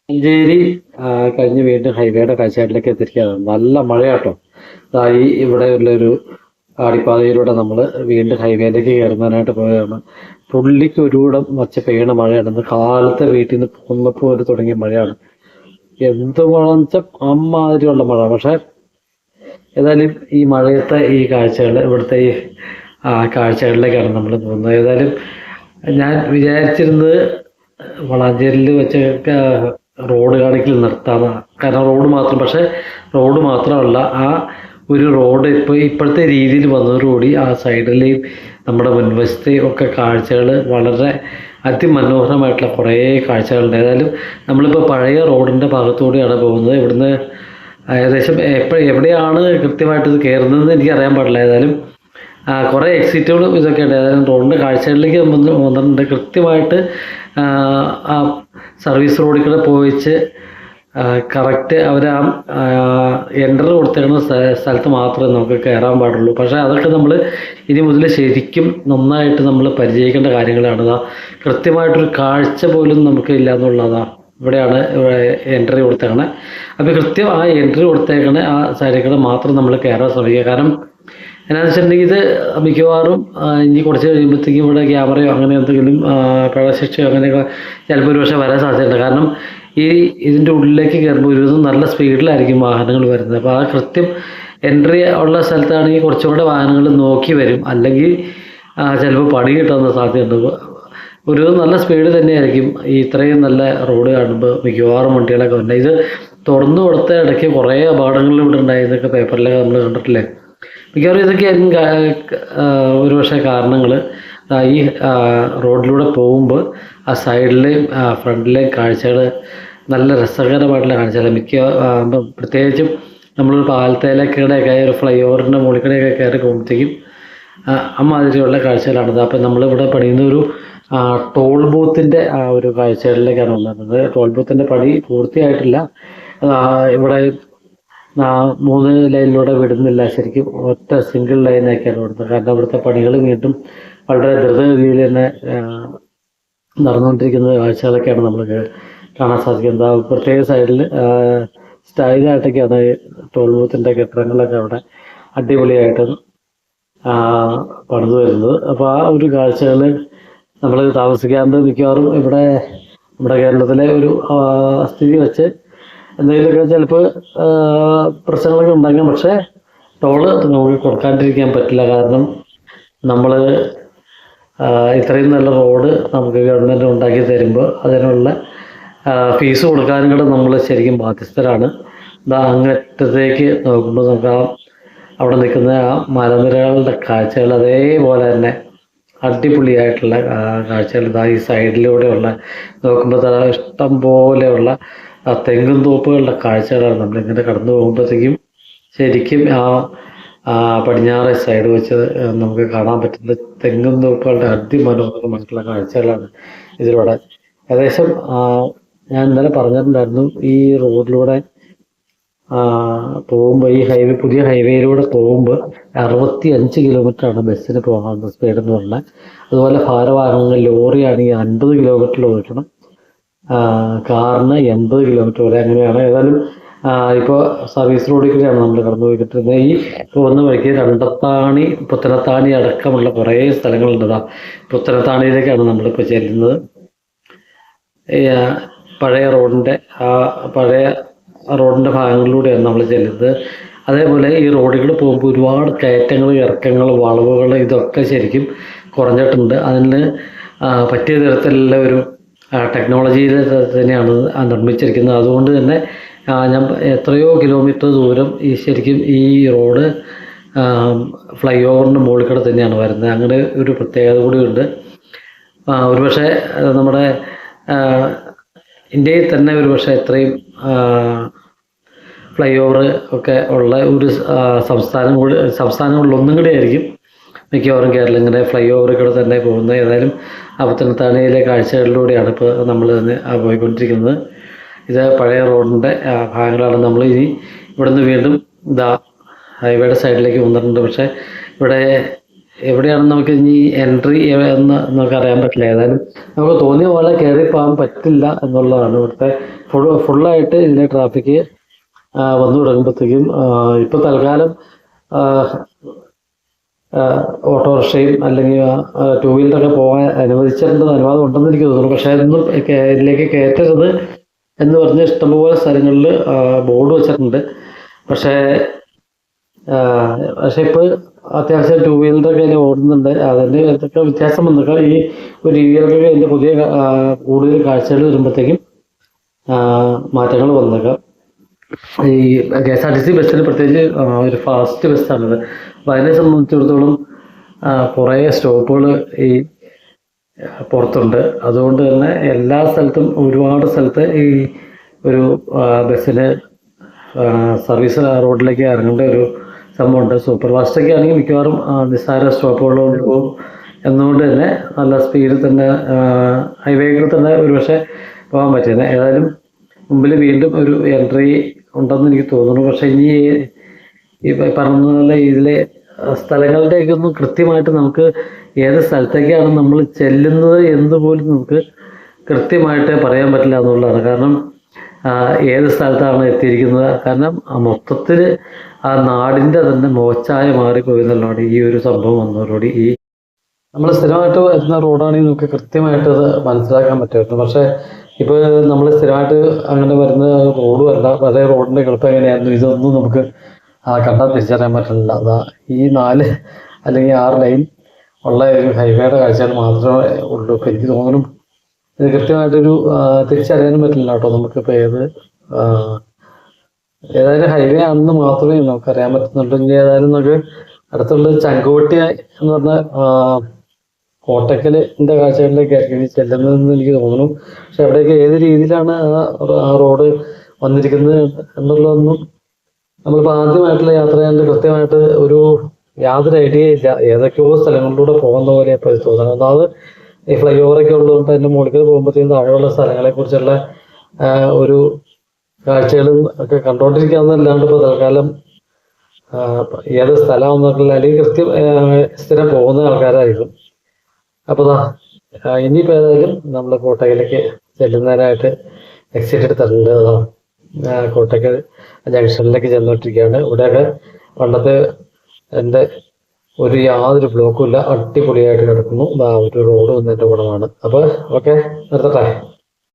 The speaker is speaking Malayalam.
മഞ്ചേരി കഴിഞ്ഞ് വീണ്ടും ഹൈവേയുടെ കാഴ്ചയിലേക്ക് എത്തിയിരിക്കുകയാണ്. നല്ല മഴയാട്ടോ. ഇവിടെയുള്ളൊരു ആടിപ്പാതയിലൂടെ നമ്മൾ വീണ്ടും ഹൈവേയിലേക്ക് കയറുന്നതിനായിട്ട് പോവുകയാണ്. പുള്ളിക്ക് ഒരുകൂടം വച്ച് പെയ്യണ മഴയാണ്. ഇന്ന് കാലത്തെ വീട്ടിൽ നിന്ന് പോന്നപ്പോൾ ഒരു തുടങ്ങിയ മഴയാണ്. എന്ത് മഴന്ന് വെച്ചാൽ അമ്മാതിരിയുള്ള മഴ. പക്ഷെ ഏതായാലും ഈ മഴയത്തെ ഈ കാഴ്ചകൾ, ഇവിടുത്തെ ഈ കാഴ്ചകളിലേക്കാണ് നമ്മൾ പോകുന്നത്. ഏതായാലും ഞാൻ വിചാരിച്ചിരുന്നത് വളാഞ്ചേരിയിൽ വെച്ച് റോഡ് കാണിക്കൽ നിർത്താമെന്നാണ്. കാരണം റോഡ് മാത്രമല്ല, ആ ഒരു റോഡ് ഇപ്പോഴത്തെ രീതിയിൽ വന്നതോടുകൂടി ആ സൈഡിലെയും നമ്മുടെ മുൻവശത്തെയും ഒക്കെ കാഴ്ചകൾ വളരെ അതിമനോഹരമായിട്ടുള്ള കുറേ കാഴ്ചകളുണ്ട്. ഏതായാലും നമ്മളിപ്പോൾ പഴയ റോഡിൻ്റെ ഭാഗത്തുകൂടിയാണ് പോകുന്നത്. ഇവിടുന്ന് ഏകദേശം എവിടെയാണ് കൃത്യമായിട്ട് ഇത് കയറുന്നതെന്ന് എനിക്കറിയാൻ പാടില്ല. ഏതായാലും കുറേ എക്സിറ്റുകളും ഇതൊക്കെ ഉണ്ട്. ഏതായാലും റോഡിൻ്റെ കാഴ്ചകളിലേക്ക് വന്നിട്ടുണ്ട്. കൃത്യമായിട്ട് ആ സർവീസ് റോഡിൽ കൂടെ പോയിച്ച് കറക്റ്റ് അവർ എൻ്റർ കൊടുത്തേക്കുന്ന സ്ഥലത്ത് മാത്രമേ നമുക്ക് കയറാൻ പാടുള്ളൂ. പക്ഷേ അതൊക്കെ നമ്മൾ ഇനി മുതൽ ശരിക്കും നന്നായിട്ട് നമ്മൾ പരിചയിക്കേണ്ട കാര്യങ്ങളാണ്. കൃത്യമായിട്ടൊരു കാഴ്ച പോലും നമുക്ക് ഇല്ല എന്നുള്ളതാണ്. ഇവിടെയാണ് എൻട്രി കൊടുത്തേക്കണേ. അപ്പോൾ കൃത്യം ആ എൻട്രി കൊടുത്തേക്കണേ ആ സൈഡിൽ കൂടെ മാത്രം നമ്മൾ കയറാൻ ശ്രമിക്കുക. കാരണം എന്നാന്ന് വെച്ചിട്ടുണ്ടെങ്കിൽ ഇത് മിക്കവാറും ഇനി കുറച്ച് കഴിയുമ്പോഴത്തേക്കും ഇവിടെ ക്യാമറയോ അങ്ങനെ എന്തെങ്കിലും പിഴശിക്ഷയോ അങ്ങനെയൊക്കെ ചിലപ്പോൾ ഒരു പക്ഷേ വരാൻ സാധ്യതയുണ്ട്. കാരണം ഇതിൻ്റെ ഉള്ളിലേക്ക് കയറുമ്പോൾ ഒരുവിധം നല്ല സ്പീഡിലായിരിക്കും വാഹനങ്ങൾ വരുന്നത്. അപ്പോൾ ആ കൃത്യം എൻട്രി ഉള്ള സ്ഥലത്താണെങ്കിൽ കുറച്ചും കൂടെ വാഹനങ്ങൾ നോക്കി വരും. അല്ലെങ്കിൽ ചിലപ്പോൾ പണി കിട്ടാവുന്ന സാധ്യതയുണ്ട്. ഒരു നല്ല സ്പീഡ് തന്നെയായിരിക്കും ഈ ഇത്രയും നല്ല റോഡ് കാണുമ്പോൾ മിക്കവാറും വണ്ടികളൊക്കെ ഉണ്ട്. ഇത് തുറന്നു കൊടുത്ത ഇടയ്ക്ക് കുറേ അപകടങ്ങൾ ഇവിടെ ഉണ്ടായതൊക്കെ പേപ്പറിലൊക്കെ നമ്മൾ കണ്ടിട്ടില്ലേ. മിക്കവാറും ഇതൊക്കെയായിരിക്കും ഒരുപക്ഷെ കാരണങ്ങൾ. ഈ റോഡിലൂടെ പോകുമ്പോൾ ആ സൈഡിലെയും ഫ്രണ്ടിലെയും കാഴ്ചകൾ നല്ല രസകരമായിട്ടുള്ള കാഴ്ചകൾ. പ്രത്യേകിച്ചും നമ്മളൊരു പാലത്തേലൊക്കെ ഒരു ഫ്ലൈ ഓവറിൻ്റെ മുകളിൽ കൂടെയൊക്കെ കയറി പോകുമ്പോഴത്തേക്കും അമ്മാതിരിയുള്ള കാഴ്ചകളാണിത്. അപ്പം നമ്മളിവിടെ പണിയുന്ന ഒരു ടോൾ ബൂത്തിൻ്റെ ഒരു കാഴ്ചകളിലേക്കാണ് വന്നത്. ടോൾ ബൂത്തിൻ്റെ പണി പൂർത്തിയായിട്ടില്ല. ഇവിടെ 3 ലൈനിലൂടെ വിടുന്നില്ല. ശരിക്കും ഒറ്റ സിംഗിൾ ലൈനാക്കിയാണ് വിടുന്നത്. കാരണം ഇവിടുത്തെ പണികൾ വീണ്ടും വളരെ ദ്രുതഗതിയിൽ തന്നെ നടന്നുകൊണ്ടിരിക്കുന്ന കാഴ്ചകളൊക്കെയാണ് നമ്മൾ കാണാൻ സാധിക്കുന്നത്. പ്രത്യേക സൈഡിൽ സ്റ്റൈലായിട്ടൊക്കെയാണ് ടോൾ ബൂത്തിൻ്റെ കെട്ടിടങ്ങളൊക്കെ അവിടെ അടിപൊളിയായിട്ട് പണിത് വരുന്നത്. അപ്പോൾ ആ ഒരു കാഴ്ചകൾ നമ്മൾ താമസിക്കാണ്ട് മിക്കവാറും ഇവിടെ നമ്മുടെ കേരളത്തിലെ ഒരു സ്ഥിതി വെച്ച് എന്തെങ്കിലുമൊക്കെ ചിലപ്പോൾ പ്രശ്നങ്ങളൊക്കെ ഉണ്ടാകാം. പക്ഷേ ടോള് നമുക്ക് കൊടുക്കാണ്ടിരിക്കാൻ പറ്റില്ല. കാരണം നമ്മൾ ഇത്രയും നല്ല റോഡ് നമുക്ക് ഗവൺമെൻറ് ഉണ്ടാക്കി തരുമ്പോൾ അതിനുള്ള ഫീസ് കൊടുക്കാനും കൂടെ നമ്മൾ ശരിക്കും ബാധ്യസ്ഥരാണ്. അങ്ങറ്റത്തേക്ക് നോക്കുമ്പോൾ നമുക്ക് അവിടെ നിൽക്കുന്ന ആ മലനിരകളുടെ കാഴ്ചകൾ അതേപോലെ തന്നെ അടിപൊളിയായിട്ടുള്ള കാഴ്ചകൾ. ഈ സൈഡിലൂടെയുള്ള നോക്കുമ്പോൾ ഇഷ്ടം പോലെയുള്ള തെങ്ങും തോപ്പുകളുടെ കാഴ്ചകളാണ് നമ്മളിങ്ങനെ കടന്നു പോകുമ്പോഴത്തേക്കും ശരിക്കും പടിഞ്ഞാറേ സൈഡ് വെച്ച് നമുക്ക് കാണാൻ പറ്റുന്ന തെങ്ങും തോപ്പുകളുടെ അതിമനോഹരമായിട്ടുള്ള കാഴ്ചകളാണ് ഇതിലൂടെ. ഏകദേശം ഞാൻ ഇന്നലെ പറഞ്ഞിട്ടുണ്ടായിരുന്നു, ഈ റോഡിലൂടെ പോകുമ്പോൾ ഈ പുതിയ ഹൈവേയിലൂടെ പോകുമ്പോൾ 65 കിലോമീറ്ററാണ് ബസ്സിന് പോകാനുള്ള സ്പീഡ് എന്ന് പറഞ്ഞാൽ. അതുപോലെ ഭാരവാഹനങ്ങൾ ലോറിയാണെങ്കിൽ 50 കിലോമീറ്ററിൽ ഓടിക്കണം, കാറിന് 80 കിലോമീറ്റർ വരെ അങ്ങനെയാണ്. ഏതായാലും ഇപ്പോൾ സർവീസ് റോഡിൽ കൂടെയാണ് നമ്മൾ കടന്നു പോയിക്കൊണ്ടിരുന്നത്. ഈ പോകുന്ന വഴിക്ക് രണ്ടത്താണി, പുത്തനത്താണി അടക്കമുള്ള കുറേ സ്ഥലങ്ങളുണ്ട്. പുത്തനത്താണിയിലേക്കാണ് നമ്മളിപ്പോൾ ചെല്ലുന്നത്. പഴയ റോഡിൻ്റെ ഭാഗങ്ങളിലൂടെയാണ് നമ്മൾ ചെല്ലുന്നത്. അതേപോലെ ഈ റോഡുകൾ പോകുമ്പോൾ ഒരുപാട് കയറ്റങ്ങൾ, ഇറക്കങ്ങൾ, വളവുകൾ ഇതൊക്കെ ശരിക്കും കുറഞ്ഞിട്ടുണ്ട്. അതിന് പറ്റിയ തരത്തിലുള്ള ഒരു ടെക്നോളജിയിൽ തന്നെയാണ് നിർമ്മിച്ചിരിക്കുന്നത്. അതുകൊണ്ട് തന്നെ ഞാൻ എത്രയോ കിലോമീറ്റർ ദൂരം ശരിക്കും ഈ റോഡ് ഫ്ലൈ ഓവറിൻ്റെ മുകളിൽ കൂടെ തന്നെയാണ് വരുന്നത്. അങ്ങനെ ഒരു പ്രത്യേകത കൂടിയുണ്ട്. ഒരുപക്ഷെ നമ്മുടെ ഇന്ത്യയിൽ തന്നെ ഒരുപക്ഷെ ഇത്രയും ഫ്ലൈ ഓവർ ഒക്കെ ഉള്ള ഒരു സംസ്ഥാനങ്ങളിൽ ഒന്നും കൂടെ ആയിരിക്കും മിക്കവാറും കേരളം ഇങ്ങനെ ഫ്ലൈ ഓവറുകൾ തന്നെ പോകുന്നത്. ഏതായാലും പത്തനംതിട്ടയിലെ കാഴ്ചകളിലൂടെയാണ് ഇപ്പോൾ നമ്മൾ തന്നെ പോയിക്കൊണ്ടിരിക്കുന്നത്. ഇത് പഴയ റോഡിൻ്റെ ഭാഗങ്ങളാണ്. നമ്മൾ ഇവിടുന്ന് വീണ്ടും ഹൈവേയുടെ സൈഡിലേക്ക് വന്നിട്ടുണ്ട്. പക്ഷേ ഇവിടെ എവിടെയാണ് നമുക്ക് ഇനി എൻട്രി എന്ന് നമുക്ക് അറിയാൻ പറ്റില്ല. ഏതായാലും നമുക്ക് തോന്നിയ പോലെ കയറി പോകാൻ പറ്റില്ല എന്നുള്ളതാണ് ഇവിടുത്തെ ഫുള്ളായിട്ട് ഇതിലെ ട്രാഫിക് വന്നു തുടങ്ങുമ്പോഴത്തേക്കും. ഇപ്പോൾ തൽക്കാലം ഓട്ടോറിക്ഷയും അല്ലെങ്കിൽ ടൂ വീലറൊക്കെ പോകാൻ അനുവാദം ഉണ്ടെന്ന് എനിക്ക് തോന്നുന്നു. പക്ഷേ അതൊന്നും ഇതിലേക്ക് കയറ്റരുത് എന്ന് പറഞ്ഞ് ഇഷ്ടംപോലെ സ്ഥലങ്ങളിൽ ബോർഡ് വെച്ചിട്ടുണ്ട്. പക്ഷേ ഇപ്പോൾ അത്യാവശ്യം ടൂ വീലറൊക്കെ അതിൽ ഓടുന്നുണ്ട്. അതിൻ്റെ ഇതൊക്കെ വ്യത്യാസം വന്നേക്കാം. ഈ ഒരു രീതിയിലൊക്കെ അതിൻ്റെ പുതിയ കൂടുതൽ കാഴ്ചകൾ വരുമ്പോഴത്തേക്കും മാറ്റങ്ങൾ വന്നേക്കാം. ഈ KSRTC ബസ്സിൽ പ്രത്യേകിച്ച് ഒരു ഫാസ്റ്റ് ബസ്സാണിത്. അപ്പം അതിനെ സംബന്ധിച്ചിടത്തോളം കുറേ സ്റ്റോപ്പുകൾ ഈ പുറത്തുണ്ട്. അതുകൊണ്ട് തന്നെ എല്ലാ സ്ഥലത്തും ഒരുപാട് സ്ഥലത്ത് ഈ ഒരു ബസ്സിന് സർവീസ് റോഡിലേക്ക് ഇറങ്ങേണ്ട ഒരു സംഭവമുണ്ട്. സൂപ്പർ ഫാസ്റ്റൊക്കെ ആണെങ്കിൽ മിക്കവാറും നിസ്സാര സ്റ്റോപ്പുകളോട് പോകും. എന്നുകൊണ്ട് തന്നെ നല്ല സ്പീഡിൽ തന്നെ ഹൈവേകളിൽ തന്നെ ഒരുപക്ഷെ പോകാൻ പറ്റില്ല. ഏതായാലും മുമ്പിൽ വീണ്ടും ഒരു എൻട്രി ഉണ്ടെന്ന് എനിക്ക് തോന്നുന്നു. പക്ഷേ ഇനി ഈ പറഞ്ഞ ഇതിലെ സ്ഥലങ്ങളുടെയൊന്നും കൃത്യമായിട്ട് നമുക്ക് ഏത് സ്ഥലത്തേക്കാണ് നമ്മൾ ചെല്ലുന്നത് എന്ന് പോലും നമുക്ക് കൃത്യമായിട്ട് പറയാൻ പറ്റില്ല എന്നുള്ളതാണ്. കാരണം ഏത് സ്ഥലത്താണ് എത്തിയിരിക്കുന്നത്. കാരണം മൊത്തത്തിൽ ആ നാടിൻ്റെ തന്നെ മോച്ചായ മാറിപ്പോയി എന്നുള്ളതാണ് ഈ ഒരു സംഭവം വന്നതോടുകൂടി. ഈ നമ്മൾ സ്ഥിരമായിട്ട് വരുന്ന റോഡാണെങ്കിൽ നമുക്ക് കൃത്യമായിട്ട് അത് മനസ്സിലാക്കാൻ പറ്റുമായിരുന്നു. പക്ഷേ ഇപ്പോൾ നമ്മൾ സ്ഥിരമായിട്ട് അങ്ങനെ വരുന്ന റോഡും അല്ല, അതേ റോഡിൻ്റെ എളുപ്പം എങ്ങനെയായിരുന്നു ഇതൊന്നും നമുക്ക് കണ്ടാൽ തിരിച്ചറിയാൻ പറ്റില്ല. അതാ ഈ 4 അല്ലെങ്കിൽ 6 ലൈൻ ഉള്ള ഒരു ഹൈവേയുടെ കാഴ്ചകൾ മാത്രമേ ഉള്ളൂ. ഇപ്പം എനിക്ക് തോന്നുന്നു ഇത് കൃത്യമായിട്ടൊരു തിരിച്ചറിയാനും പറ്റില്ല കേട്ടോ. നമുക്കിപ്പോൾ ഏതായാലും ഹൈവേ ആണെന്ന് മാത്രമേ നമുക്കറിയാൻ പറ്റുന്നുണ്ടെങ്കിൽ ഏതായാലും നമുക്ക് അടുത്തുള്ള ചങ്കുവെട്ടി എന്ന് പറഞ്ഞ കോട്ടക്കലിൻ്റെ കാഴ്ചകളിലേക്കായിരിക്കും ഇനി ചെല്ലുന്നതെന്ന് എനിക്ക് തോന്നുന്നു. പക്ഷെ അവിടേക്ക് ഏത് രീതിയിലാണ് ആ റോഡ് വന്നിരിക്കുന്നത് എന്നുള്ളതൊന്നും നമ്മളിപ്പോൾ ആദ്യമായിട്ടുള്ള യാത്ര ചെയ്യാണ്ട് കൃത്യമായിട്ട് യാതൊരു ഐഡിയ ഇല്ല. ഏതൊക്കെയോ സ്ഥലങ്ങളിലൂടെ പോകുന്ന പോലെ ഇപ്പോൾ തോന്നുന്നത്. ഒന്നാമത് ഈ ഫ്ലൈ ഓവറൊക്കെ ഉള്ളതുകൊണ്ട് അതിൻ്റെ മുകളിൽ പോകുമ്പോഴത്തേക്കും താഴെയുള്ള സ്ഥലങ്ങളെക്കുറിച്ചുള്ള ഒരു കാഴ്ചകളും ഒക്കെ കണ്ടുകൊണ്ടിരിക്കാമെന്നല്ലാണ്ട് ഇപ്പോൾ തൽക്കാലം ഏത് സ്ഥലമാണെന്നൊക്കെ അല്ലെങ്കിൽ സ്ഥിരം പോകുന്ന ആൾക്കാരായിരിക്കും. അപ്പോൾ ഇനിയിപ്പോൾ ഏതായാലും നമ്മൾ കോട്ടയിലേക്ക് ചെല്ലുന്നതിനായിട്ട് എക്സിറ്റ് എടുത്തിട്ടുണ്ട്. കോട്ടയ്ക്കൽ ജംഗ്ഷനിലേക്ക് ചെന്നുകൊണ്ടിരിക്കുകയാണ്. ഇവിടെയൊക്കെ പണ്ടത്തെ എൻ്റെ യാതൊരു ബ്ലോക്കും ഇല്ല, അടിപൊളിയായിട്ട് കിടക്കുന്നു. ഒരു റോഡ് വന്നതിൻ്റെ ഗുണമാണ്. അപ്പോൾ ഓക്കെ, നിർത്തട്ടെ.